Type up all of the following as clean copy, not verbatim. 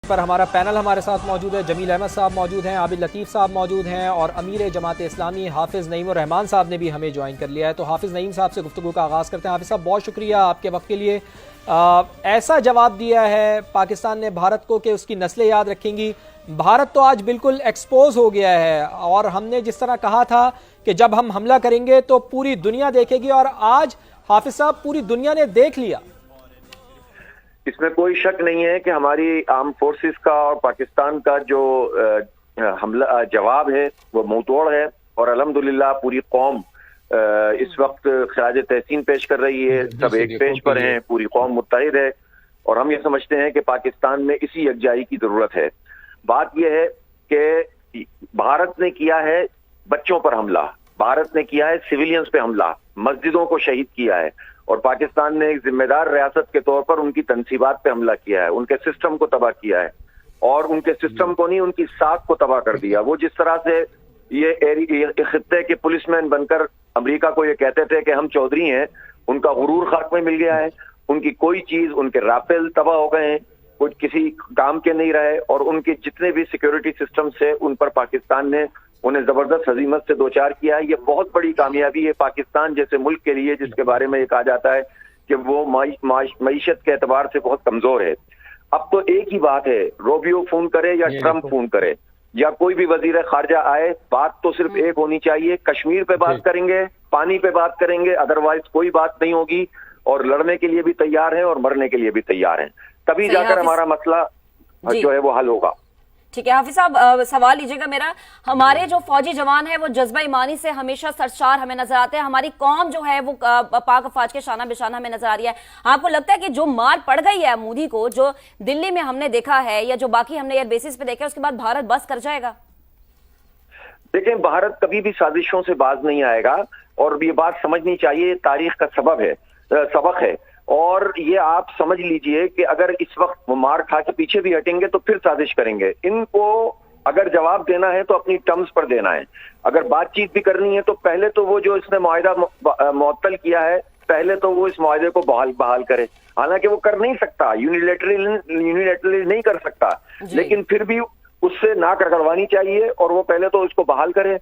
پر ہمارا پینل ہمارے ساتھ موجود ہے. جمیل احمد صاحب موجود ہیں, عابد لطیف صاحب موجود ہیں, اور امیر جماعت اسلامی حافظ نعیم الرحمان صاحب نے بھی ہمیں جوائن کر لیا ہے. تو حافظ نعیم صاحب سے گفتگو کا آغاز کرتے ہیں. حافظ صاحب بہت شکریہ آپ کے وقت کے لیے. ایسا جواب دیا ہے پاکستان نے بھارت کو کہ اس کی نسلیں یاد رکھیں گی. بھارت تو آج بالکل ایکسپوز ہو گیا ہے, اور ہم نے جس طرح کہا تھا کہ جب ہم حملہ کریں گے تو پوری دنیا دیکھے گی, اور آج حافظ صاحب پوری دنیا نے دیکھ لیا. اس میں کوئی شک نہیں ہے کہ ہماری آرم فورسز کا اور پاکستان کا جو حملہ جواب ہے وہ منہ توڑ ہے, اور الحمدللہ پوری قوم اس وقت خراج تحسین پیش کر رہی ہے. سب ایک پیج پر ہیں, پوری قوم متحد ہے, اور ہم یہ سمجھتے ہیں کہ پاکستان میں اسی یکجائی کی ضرورت ہے. بات یہ ہے کہ بھارت نے کیا ہے بچوں پر حملہ, بھارت نے کیا ہے سویلینز پہ حملہ, مسجدوں کو شہید کیا ہے, اور پاکستان نے ایک ذمہ دار ریاست کے طور پر ان کی تنصیبات پہ حملہ کیا ہے, ان کے سسٹم کو تباہ کیا ہے, اور ان کے سسٹم کو نہیں ان کی ساکھ کو تباہ کر دیا. وہ جس طرح سے یہ خطے کے پولیس مین بن کر امریکہ کو یہ کہتے تھے کہ ہم چودھری ہیں, ان کا غرور خاک میں مل گیا ہے. ان کی کوئی چیز, ان کے رافیل تباہ ہو گئے ہیں, کچھ کسی کام کے نہیں رہے, اور ان کے جتنے بھی سیکیورٹی سسٹم سے ان پر پاکستان نے انہیں زبردست ہزیمت سے دوچار کیا ہے. یہ بہت بڑی کامیابی ہے پاکستان جیسے ملک کے لیے, جس کے بارے میں یہ کہا جاتا ہے کہ وہ معیشت کے اعتبار سے بہت کمزور ہے. اب تو ایک ہی بات ہے, روبیو فون کرے یا ٹرمپ فون کرے یا کوئی بھی وزیر خارجہ آئے, بات تو صرف ایک ہونی چاہیے, کشمیر پہ بات کریں گے, پانی پہ بات کریں گے, ادروائز کوئی بات نہیں ہوگی, اور لڑنے کے لیے بھی تیار ہیں اور مرنے کے لیے بھی تیار ہیں. تبھی جا کر ہمارا مسئلہ جو ہے وہ حل ہوگا. ٹھیک ہے حافظ صاحب, سوال لیجیے گا میرا. ہمارے جو فوجی جوان ہیں وہ جذبہ ایمانی سے ہمیشہ سرشار ہمیں نظر آتے ہیں. ہماری قوم جو ہے وہ پاک افواج کے شانہ بشانہ ہمیں نظر آ رہی ہے. آپ کو لگتا ہے کہ جو مار پڑ گئی ہے مودی کو, جو دلی میں ہم نے دیکھا ہے یا جو باقی ہم نے ایئر بیسز پہ دیکھا ہے, اس کے بعد بھارت بس کر جائے گا؟ دیکھیں, بھارت کبھی بھی سازشوں سے باز نہیں آئے گا, اور یہ بات سمجھنی چاہیے, تاریخ کا سبق ہے. اور یہ آپ سمجھ لیجئے کہ اگر اس وقت وہ مار کھا کے پیچھے بھی ہٹیں گے تو پھر سازش کریں گے. ان کو اگر جواب دینا ہے تو اپنی ٹرمز پر دینا ہے. اگر بات چیت بھی کرنی ہے تو پہلے تو وہ جو اس نے معاہدہ معطل کیا ہے, پہلے تو وہ اس معاہدے کو بحال کرے. حالانکہ وہ کر نہیں سکتا, یونیلیٹرلی نہیں کر سکتا, لیکن پھر بھی اس سے نہ کروانی چاہیے, اور وہ پہلے تو اس کو بحال کرے.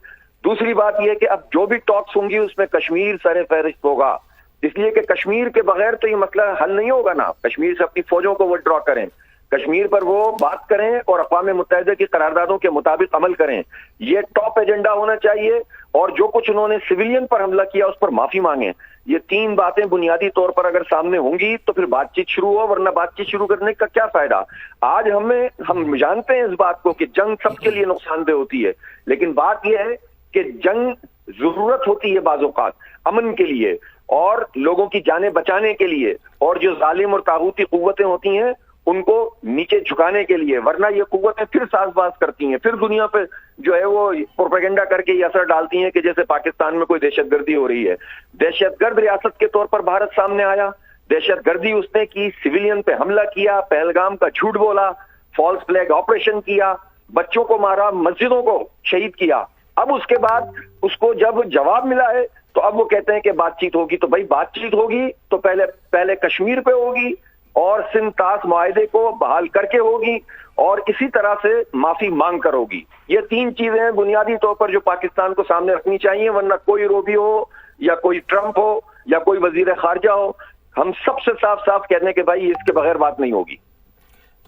دوسری بات یہ کہ اب جو بھی ٹاکس ہوں گی اس میں کشمیر سر فہرست ہوگا, اس لیے کہ کشمیر کے بغیر تو یہ مسئلہ حل نہیں ہوگا نا. کشمیر سے اپنی فوجوں کو ودرا کریں, کشمیر پر وہ بات کریں اور اقوام متحدہ کی قراردادوں کے مطابق عمل کریں. یہ ٹاپ ایجنڈا ہونا چاہیے, اور جو کچھ انہوں نے سویلین پر حملہ کیا اس پر معافی مانگیں. یہ تین باتیں بنیادی طور پر اگر سامنے ہوں گی تو پھر بات چیت شروع ہو, ورنہ بات چیت شروع کرنے کا کیا فائدہ. آج ہم جانتے ہیں اس بات کو کہ جنگ سب کے لیے نقصان دہ ہوتی ہے, لیکن بات یہ ہے کہ جنگ ضرورت ہوتی ہے بعض اوقات امن کے لیے اور لوگوں کی جانیں بچانے کے لیے, اور جو ظالم اور طاغوتی قوتیں ہوتی ہیں ان کو نیچے جھکانے کے لیے. ورنہ یہ قوتیں پھر ساز باز کرتی ہیں, پھر دنیا پہ جو ہے وہ پروپیگنڈا کر کے یہ اثر ڈالتی ہیں کہ جیسے پاکستان میں کوئی دہشت گردی ہو رہی ہے. دہشت گرد ریاست کے طور پر بھارت سامنے آیا, دہشت گردی اس نے کی, سویلین پہ حملہ کیا, پہلگام کا جھوٹ بولا, فالس فلیگ آپریشن کیا, بچوں کو مارا, مسجدوں کو شہید کیا. اب اس کے بعد اس کو جب جواب ملا ہے تو اب وہ کہتے ہیں کہ بات چیت ہوگی. تو بھائی بات چیت ہوگی تو پہلے کشمیر پہ ہوگی, اور سندھ طاس معاہدے کو بحال کر کے ہوگی, اور اسی طرح سے معافی مانگ کر ہوگی. یہ تین چیزیں ہیں بنیادی طور پر جو پاکستان کو سامنے رکھنی چاہیے, ورنہ کوئی روبیو ہو یا کوئی ٹرمپ ہو یا کوئی وزیر خارجہ ہو, ہم سب سے صاف کہنے ہیں کہ بھائی اس کے بغیر بات نہیں ہوگی.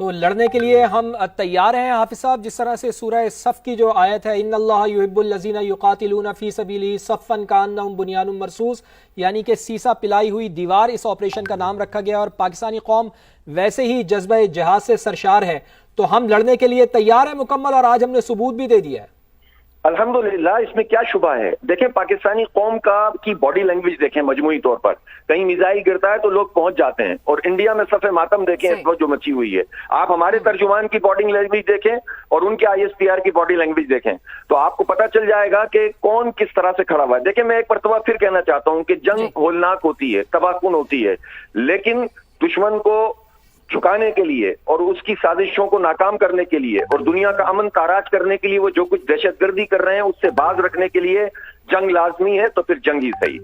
تو لڑنے کے لیے ہم تیار ہیں حافظ صاحب. جس طرح سے سورہ صف کی جو آیت ہے, ان اللہ یحب الذین یقاتلون فی سبیلہ صفا کانہم بنیان مرصوص, یعنی کہ سیسا پلائی ہوئی دیوار اس آپریشن کا نام رکھا گیا, اور پاکستانی قوم ویسے ہی جذبہ جہاد سے سرشار ہے. تو ہم لڑنے کے لیے تیار ہیں مکمل, اور آج ہم نے ثبوت بھی دے دیا ہے. الحمدللہ, اس میں کیا شبہ ہے. دیکھیں پاکستانی قوم کی باڈی لینگویج دیکھیں مجموعی طور پر, کہیں میزائل گرتا ہے تو لوگ پہنچ جاتے ہیں, اور انڈیا میں صف ماتم دیکھیں اس وقت جو مچی ہوئی ہے. آپ ہمارے ترجمان کی باڈی لینگویج دیکھیں اور ان کے ISPR کی باڈی لینگویج دیکھیں, تو آپ کو پتا چل جائے گا کہ کون کس طرح سے کھڑا ہوا ہے. دیکھیں میں ایک مرتبہ پھر کہنا چاہتا ہوں کہ جنگ ہولناک ہوتی ہے, تباہ کن ہوتی ہے, لیکن دشمن کو جھکانے کے لیے اور اس کی سازشوں کو ناکام کرنے کے لیے اور دنیا کا امن تاراج کرنے کے لیے وہ جو کچھ دہشت گردی کر رہے ہیں اس سے باز رکھنے کے لیے جنگ لازمی ہے. تو پھر جنگ ہی صحیح.